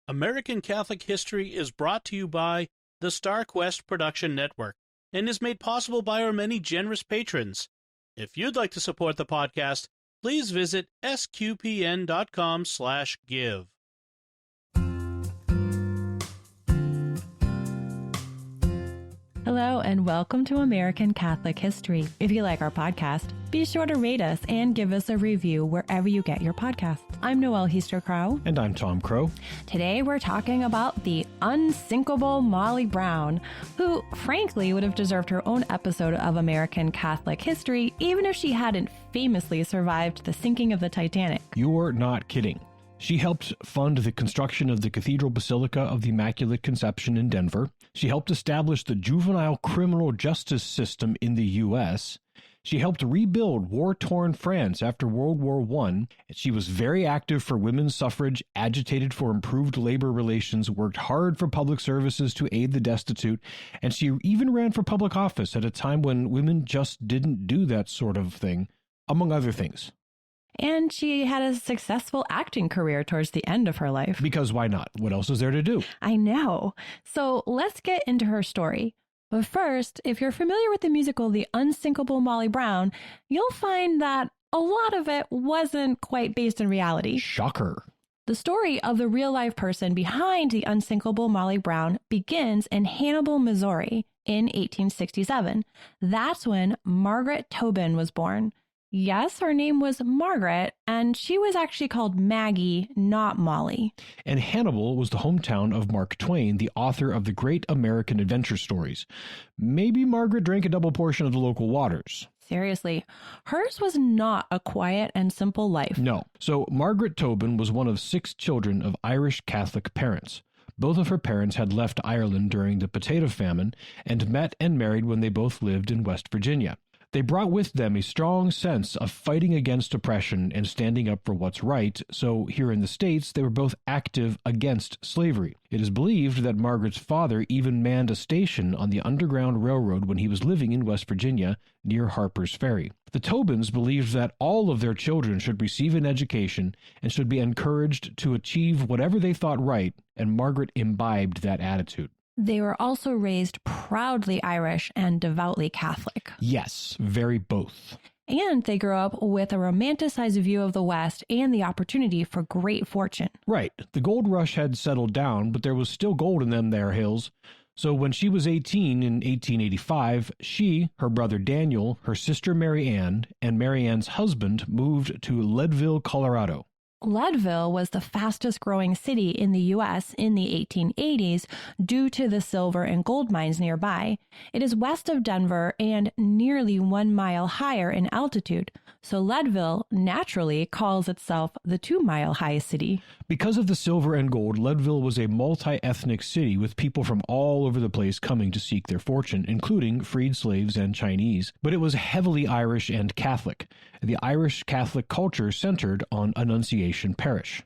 American Catholic History is brought to you by the Star Quest Production Network and is made possible by our many generous patrons. If you'd like to support the podcast, please visit sqpn.com/give. Hello and welcome to American Catholic History. If you like our podcast, be sure to rate us and give us a review wherever you get your podcasts. I'm Noëlle Crowe. And I'm Tom Crowe. Today we're talking about the unsinkable Molly Brown, who frankly would have deserved her own episode of American Catholic History even if she hadn't famously survived the sinking of the Titanic. You're not kidding. She helped fund the construction of the Cathedral Basilica of the Immaculate Conception in Denver. She helped establish the juvenile criminal justice system in the U.S. She helped rebuild war-torn France after World War I. She was very active for women's suffrage, agitated for improved labor relations, worked hard for public services to aid the destitute, and she even ran for public office at a time when women just didn't do that sort of thing, among other things. And she had a successful acting career towards the end of her life. Because why not? What else is there to do? I know. So let's get into her story. But first, if you're familiar with the musical The Unsinkable Molly Brown, you'll find that a lot of it wasn't quite based in reality. Shocker. The story of the real-life person behind The Unsinkable Molly Brown begins in Hannibal, Missouri in 1867. That's when Margaret Tobin was born. Yes, her name was Margaret, and she was actually called Maggie, not Molly. And Hannibal was the hometown of Mark Twain, the author of the great American adventure stories. Maybe Margaret drank a double portion of the local waters. Seriously, hers was not a quiet and simple life. No. So Margaret Tobin was one of 6 children of Irish Catholic parents. Both of her parents had left Ireland during the potato famine and met and married when they both lived in West Virginia. They brought with them a strong sense of fighting against oppression and standing up for what's right, so here in the States, they were both active against slavery. It is believed that Margaret's father even manned a station on the Underground Railroad when he was living in West Virginia near Harper's Ferry. The Tobins believed that all of their children should receive an education and should be encouraged to achieve whatever they thought right, and Margaret imbibed that attitude. They were also raised proudly Irish and devoutly Catholic. Yes, very both. And they grew up with a romanticized view of the West and the opportunity for great fortune. Right. The gold rush had settled down, but there was still gold in them there hills. So when she was 18 in 1885, she, her brother Daniel, her sister Mary Ann, and Mary Ann's husband moved to Leadville, Colorado. Leadville was the fastest growing city in the U.S. in the 1880s due to the silver and gold mines nearby. It is west of Denver and nearly 1 mile higher in altitude, so Leadville naturally calls itself the 2-mile-high city. Because of the silver and gold, Leadville was a multi-ethnic city with people from all over the place coming to seek their fortune, including freed slaves and Chinese. But it was heavily Irish and Catholic. The Irish Catholic culture centered on Annunciation Parish.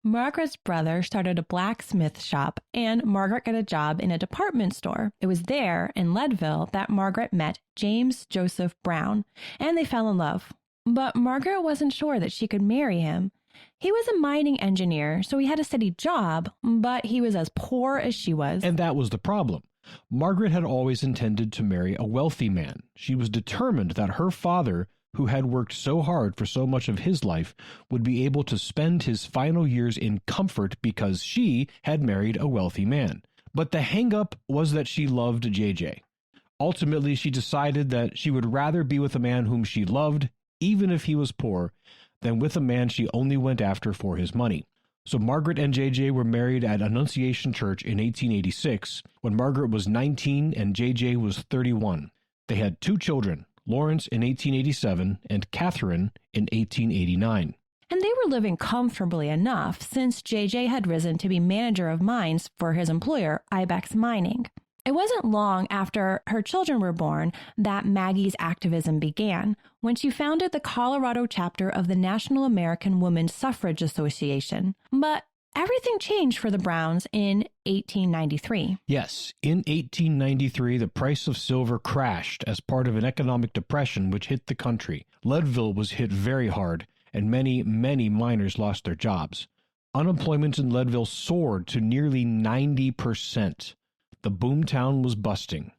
Margaret's brother started a blacksmith shop, and Margaret got a job in a department store. It was there, in Leadville, that Margaret met James Joseph Brown, and they fell in love. But Margaret wasn't sure that she could marry him. He was a mining engineer, so he had a steady job, but he was as poor as she was. And that was the problem. Margaret had always intended to marry a wealthy man. She was determined that her father, who had worked so hard for so much of his life, would be able to spend his final years in comfort because she had married a wealthy man. But the hang-up was that she loved JJ. Ultimately, she decided that she would rather be with a man whom she loved, even if he was poor, than with a man she only went after for his money. So Margaret and JJ were married at Annunciation Church in 1886, when Margaret was 19 and JJ was 31. They had 2 children, Lawrence in 1887 and Catherine in 1889. And they were living comfortably enough since JJ had risen to be manager of mines for his employer, Ibex Mining. It wasn't long after her children were born that Maggie's activism began, when she founded the Colorado chapter of the National American Women's Suffrage Association. But everything changed for the Browns in 1893. Yes, in 1893, the price of silver crashed as part of an economic depression which hit the country. Leadville was hit very hard, and many miners lost their jobs. Unemployment in Leadville soared to nearly 90%. The boomtown was busting.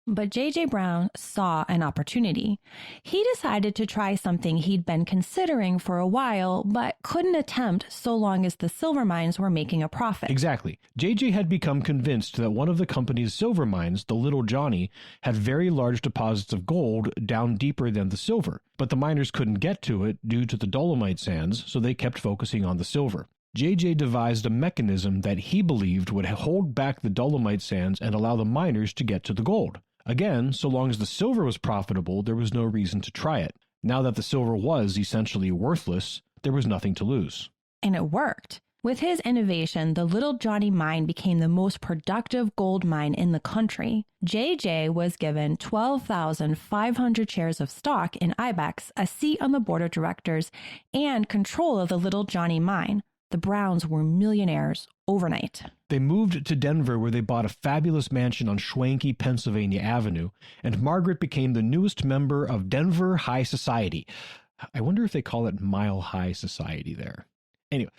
But J.J. Brown saw an opportunity. He decided to try something he'd been considering for a while, but couldn't attempt so long as the silver mines were making a profit. Exactly. J.J. had become convinced that one of the company's silver mines, the Little Johnny, had very large deposits of gold down deeper than the silver. But the miners couldn't get to it due to the dolomite sands, so they kept focusing on the silver. J.J. devised a mechanism that he believed would hold back the dolomite sands and allow the miners to get to the gold. Again, so long as the silver was profitable, there was no reason to try it. Now that the silver was essentially worthless, there was nothing to lose. And it worked. With his innovation, the Little Johnny mine became the most productive gold mine in the country. J.J. was given 12,500 shares of stock in Ibex, a seat on the board of directors, and control of the Little Johnny mine. The Browns were millionaires overnight. They moved to Denver, where they bought a fabulous mansion on Schwanky, Pennsylvania Avenue, and Margaret became the newest member of Denver High Society. I wonder if they call it Mile High Society there. Anyway,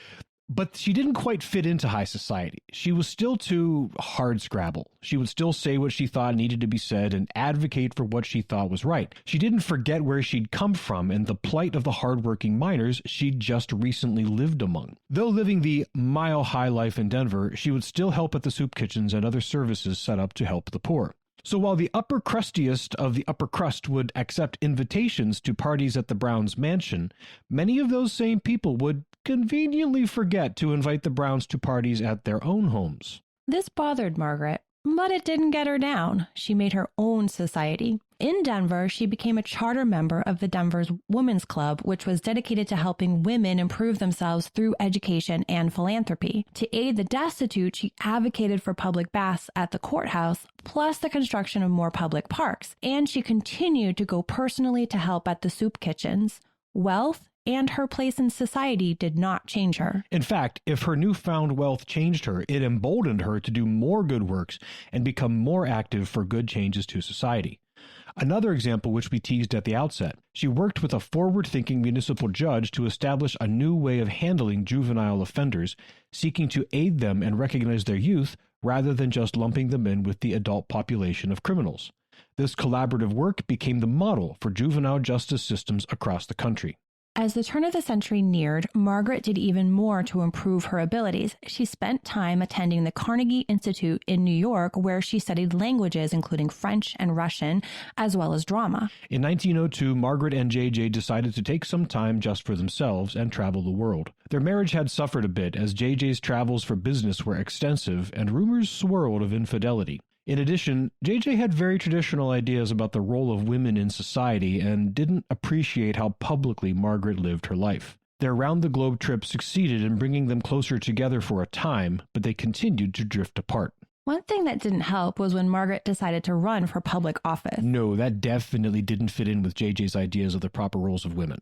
but she didn't quite fit into high society. She was still too hardscrabble. She would still say what she thought needed to be said and advocate for what she thought was right. She didn't forget where she'd come from and the plight of the hardworking miners she'd just recently lived among. Though living the mile-high life in Denver, she would still help at the soup kitchens and other services set up to help the poor. So while the upper crustiest of the upper crust would accept invitations to parties at the Browns' mansion, many of those same people would conveniently forget to invite the Browns to parties at their own homes. This bothered Margaret, but it didn't get her down. She made her own society. In Denver, she became a charter member of the Denver's Women's Club, which was dedicated to helping women improve themselves through education and philanthropy. To aid the destitute, she advocated for public baths at the courthouse, plus the construction of more public parks. And she continued to go personally to help at the soup kitchens. Wealth and her place in society did not change her. In fact, if her newfound wealth changed her, it emboldened her to do more good works and become more active for good changes to society. Another example, which we teased at the outset, she worked with a forward-thinking municipal judge to establish a new way of handling juvenile offenders, seeking to aid them and recognize their youth rather than just lumping them in with the adult population of criminals. This collaborative work became the model for juvenile justice systems across the country. As the turn of the century neared, Margaret did even more to improve her abilities. She spent time attending the Carnegie Institute in New York, where she studied languages, including French and Russian, as well as drama. In 1902, Margaret and J.J. decided to take some time just for themselves and travel the world. Their marriage had suffered a bit, as J.J.'s travels for business were extensive, and rumors swirled of infidelity. In addition, J.J. had very traditional ideas about the role of women in society and didn't appreciate how publicly Margaret lived her life. Their round-the-globe trip succeeded in bringing them closer together for a time, but they continued to drift apart. One thing that didn't help was when Margaret decided to run for public office. No, that definitely didn't fit in with J.J.'s ideas of the proper roles of women.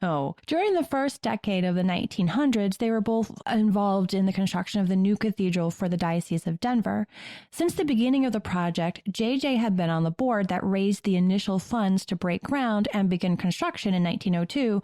No. During the first decade of the 1900s, they were both involved in the construction of the new cathedral for the Diocese of Denver. Since the beginning of the project, J.J. had been on the board that raised the initial funds to break ground and begin construction in 1902,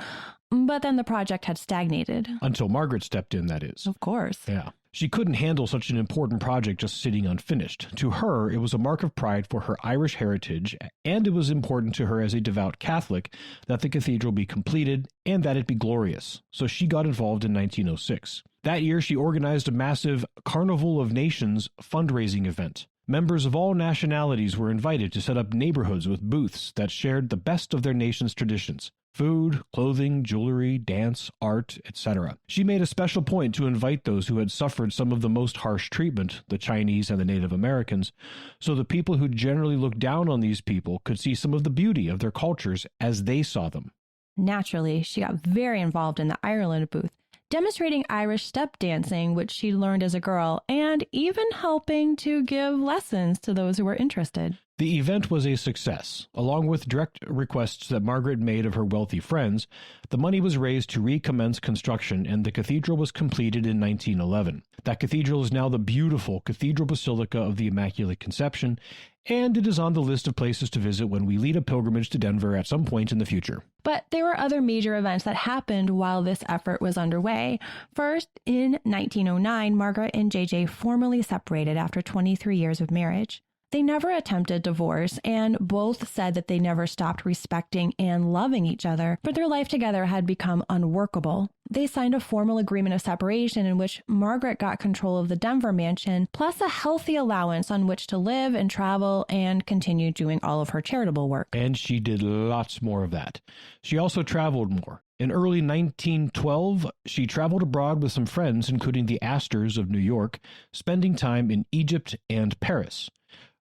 but then the project had stagnated. Until Margaret stepped in, that is. Of course. Yeah. She couldn't handle such an important project just sitting unfinished. To her, it was a mark of pride for her Irish heritage, and it was important to her as a devout Catholic that the cathedral be completed and that it be glorious. So she got involved in 1906. That year, she organized a massive Carnival of Nations fundraising event. Members of all nationalities were invited to set up neighborhoods with booths that shared the best of their nation's traditions. Food, clothing, jewelry, dance, art, etc. She made a special point to invite those who had suffered some of the most harsh treatment, the Chinese and the Native Americans, so the people who generally looked down on these people could see some of the beauty of their cultures as they saw them. Naturally, she got very involved in the Ireland booth, demonstrating Irish step dancing, which she learned as a girl, and even helping to give lessons to those who were interested. The event was a success. Along with direct requests that Margaret made of her wealthy friends, the money was raised to recommence construction, and the cathedral was completed in 1911. That cathedral is now the beautiful Cathedral Basilica of the Immaculate Conception, and it is on the list of places to visit when we lead a pilgrimage to Denver at some point in the future. But there were other major events that happened while this effort was underway. First, in 1909, Margaret and JJ formally separated after 23 years of marriage. They never attempted divorce, and both said that they never stopped respecting and loving each other, but their life together had become unworkable. They signed a formal agreement of separation in which Margaret got control of the Denver mansion, plus a healthy allowance on which to live and travel and continue doing all of her charitable work. And she did lots more of that. She also traveled more. In early 1912, she traveled abroad with some friends, including the Astors of New York, spending time in Egypt and Paris.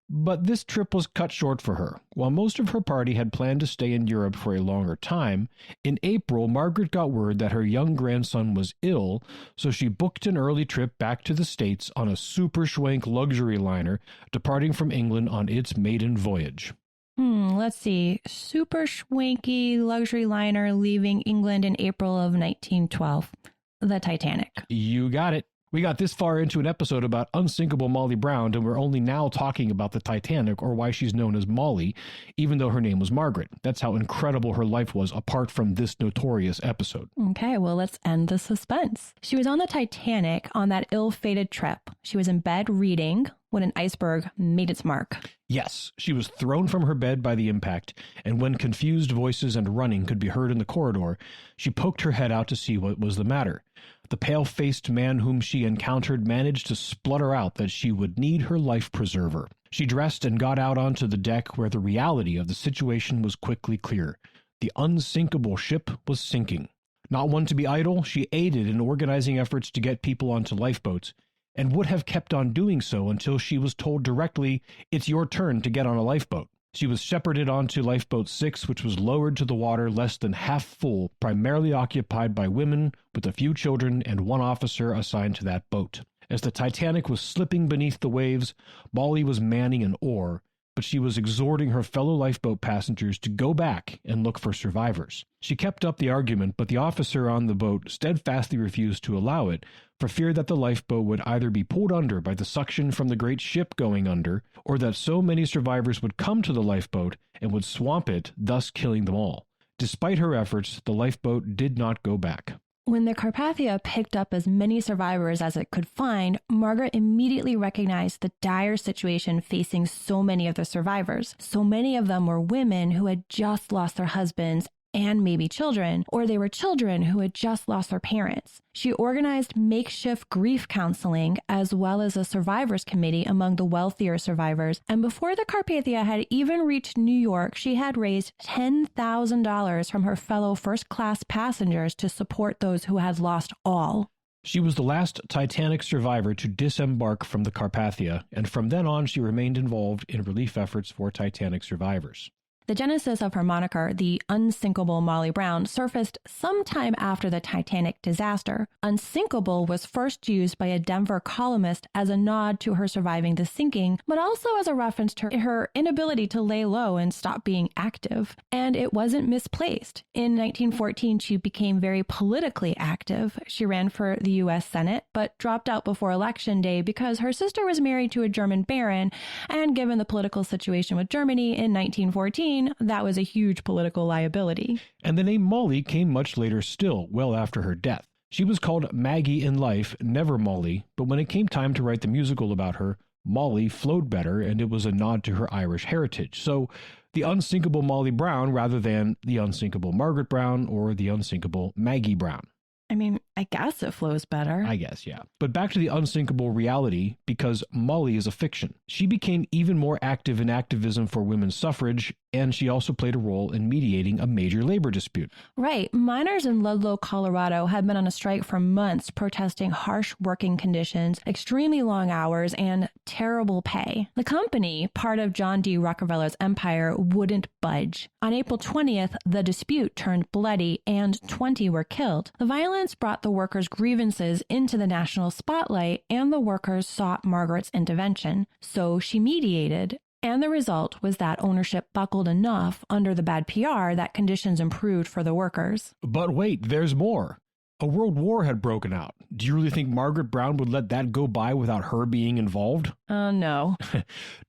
But this trip was cut short for her. While most of her party had planned to stay in Europe for a longer time, in April, Margaret got word that her young grandson was ill, so she booked an early trip back to the States on a super schwank luxury liner, departing from England on its maiden voyage. Let's see. Super schwanky luxury liner leaving England in April of 1912. The Titanic. You got it. We got this far into an episode about Unsinkable Molly Brown, and we're only now talking about the Titanic, or why she's known as Molly, even though her name was Margaret. That's how incredible her life was, apart from this notorious episode. Okay, well, let's end the suspense. She was on the Titanic on that ill-fated trip. She was in bed reading when an iceberg made its mark. Yes, she was thrown from her bed by the impact, and when confused voices and running could be heard in the corridor, she poked her head out to see what was the matter. The pale-faced man whom she encountered managed to splutter out that she would need her life preserver. She dressed and got out onto the deck, where the reality of the situation was quickly clear. The unsinkable ship was sinking. Not one to be idle, she aided in organizing efforts to get people onto lifeboats, and would have kept on doing so until she was told directly, "It's your turn to get on a lifeboat." She was shepherded onto Lifeboat 6, which was lowered to the water less than half full, primarily occupied by women, with a few children and one officer assigned to that boat. As the Titanic was slipping beneath the waves, Molly was manning an oar, but she was exhorting her fellow lifeboat passengers to go back and look for survivors. She kept up the argument, but the officer on the boat steadfastly refused to allow it, for fear that the lifeboat would either be pulled under by the suction from the great ship going under, or that so many survivors would come to the lifeboat and would swamp it, thus killing them all. Despite her efforts, the lifeboat did not go back. When the Carpathia picked up as many survivors as it could find, Margaret immediately recognized the dire situation facing so many of the survivors. So many of them were women who had just lost their husbands and maybe children, or they were children who had just lost their parents. She organized makeshift grief counseling as well as a survivors committee among the wealthier survivors, and before the Carpathia had even reached New York, she had raised $10,000 from her fellow first-class passengers to support those who had lost all. She was the last Titanic survivor to disembark from the Carpathia, and from then on she remained involved in relief efforts for Titanic survivors. The genesis of her moniker, the Unsinkable Molly Brown, surfaced sometime after the Titanic disaster. Unsinkable was first used by a Denver columnist as a nod to her surviving the sinking, but also as a reference to her inability to lay low and stop being active. And it wasn't misplaced. In 1914, she became very politically active. She ran for the U.S. Senate, but dropped out before Election Day because her sister was married to a German baron, and given the political situation with Germany in 1914, that was a huge political liability. And the name Molly came much later still, well after her death. She was called Maggie in life, never Molly, but when it came time to write the musical about her, Molly flowed better, and it was a nod to her Irish heritage. So, the Unsinkable Molly Brown rather than the Unsinkable Margaret Brown or the Unsinkable Maggie Brown. I mean, I guess it flows better. I guess, yeah. But back to the unsinkable reality, because Molly is a fiction. She became even more active in activism for women's suffrage, and she also played a role in mediating a major labor dispute. Right. Miners in Ludlow, Colorado had been on a strike for months protesting harsh working conditions, extremely long hours, and terrible pay. The company, part of John D. Rockefeller's empire, wouldn't budge. On April 20th, the dispute turned bloody and 20 were killed. The violence brought the workers' grievances into the national spotlight, and the workers sought Margaret's intervention. So she mediated. And the result was that ownership buckled enough under the bad PR that conditions improved for the workers. But wait, there's more. A world war had broken out. Do you really think Margaret Brown would let that go by without her being involved? No.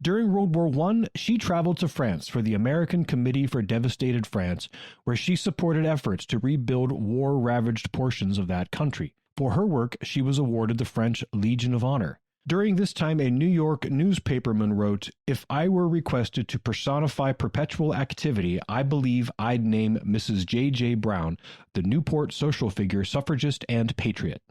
During World War I, she traveled to France for the American Committee for Devastated France, where she supported efforts to rebuild war-ravaged portions of that country. For her work, she was awarded the French Legion of Honor. During this time, a New York newspaperman wrote, "If I were requested to personify perpetual activity, I believe I'd name Mrs. J.J. Brown, the Newport social figure, suffragist, and patriot."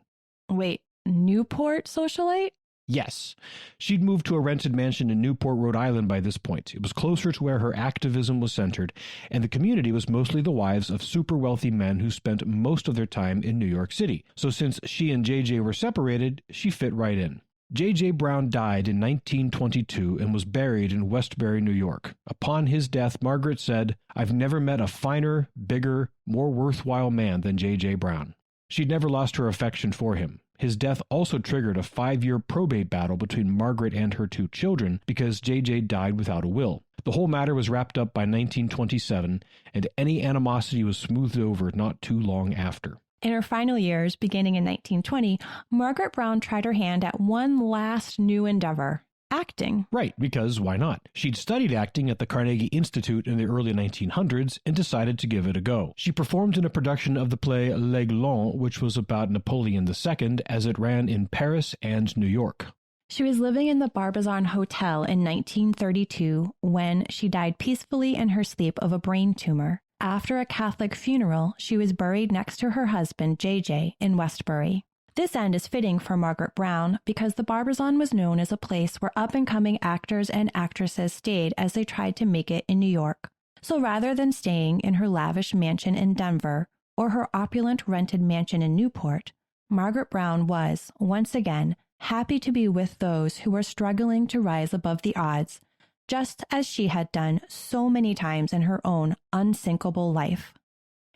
Wait, Newport socialite? Yes. She'd moved to a rented mansion in Newport, Rhode Island by this point. It was closer to where her activism was centered, and the community was mostly the wives of super wealthy men who spent most of their time in New York City. So since she and J.J. were separated, she fit right in. J.J. Brown died in 1922 and was buried in Westbury, New York. Upon his death, Margaret said, "I've never met a finer, bigger, more worthwhile man than J.J. Brown." She'd never lost her affection for him. His death also triggered a 5-year probate battle between Margaret and her 2 children because J.J. died without a will. The whole matter was wrapped up by 1927, and any animosity was smoothed over not too long after. In her final years, beginning in 1920, Margaret Brown tried her hand at one last new endeavor: acting. Right, because why not? She'd studied acting at the Carnegie Institute in the early 1900s and decided to give it a go. She performed in a production of the play L'Aiglon, which was about Napoleon II, as it ran in Paris and New York. She was living in the Barbizon Hotel in 1932 when she died peacefully in her sleep of a brain tumor. After a Catholic funeral, she was buried next to her husband, J.J., in Westbury. This end is fitting for Margaret Brown because the Barbizon was known as a place where up-and-coming actors and actresses stayed as they tried to make it in New York. So rather than staying in her lavish mansion in Denver or her opulent rented mansion in Newport, Margaret Brown was, once again, happy to be with those who were struggling to rise above the odds, just as she had done so many times in her own unsinkable life.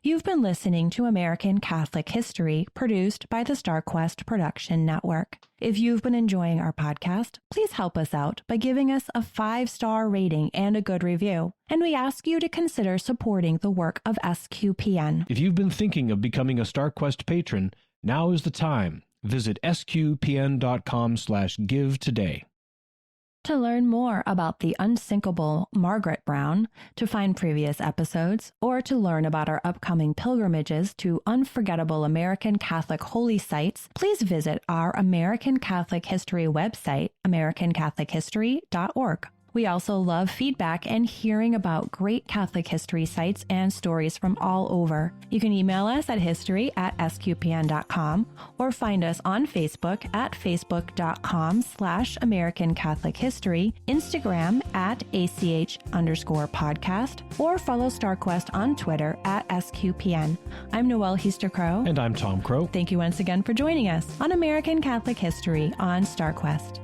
You've been listening to American Catholic History, produced by the StarQuest Production Network. If you've been enjoying our podcast, please help us out by giving us a 5-star rating and a good review. And we ask you to consider supporting the work of SQPN. If you've been thinking of becoming a StarQuest patron, now is the time. Visit sqpn.com/give today. To learn more about the unsinkable Margaret Brown, to find previous episodes, or to learn about our upcoming pilgrimages to unforgettable American Catholic holy sites, please visit our American Catholic History website, americancathochistory.org. We also love feedback and hearing about great Catholic history sites and stories from all over. You can email us at history@sqpn.com or find us on Facebook at facebook.com/American Catholic History, Instagram at ACH_podcast, or follow StarQuest on Twitter at SQPN. I'm Noëlle Crowe. And I'm Tom Crowe. Thank you once again for joining us on American Catholic History on StarQuest.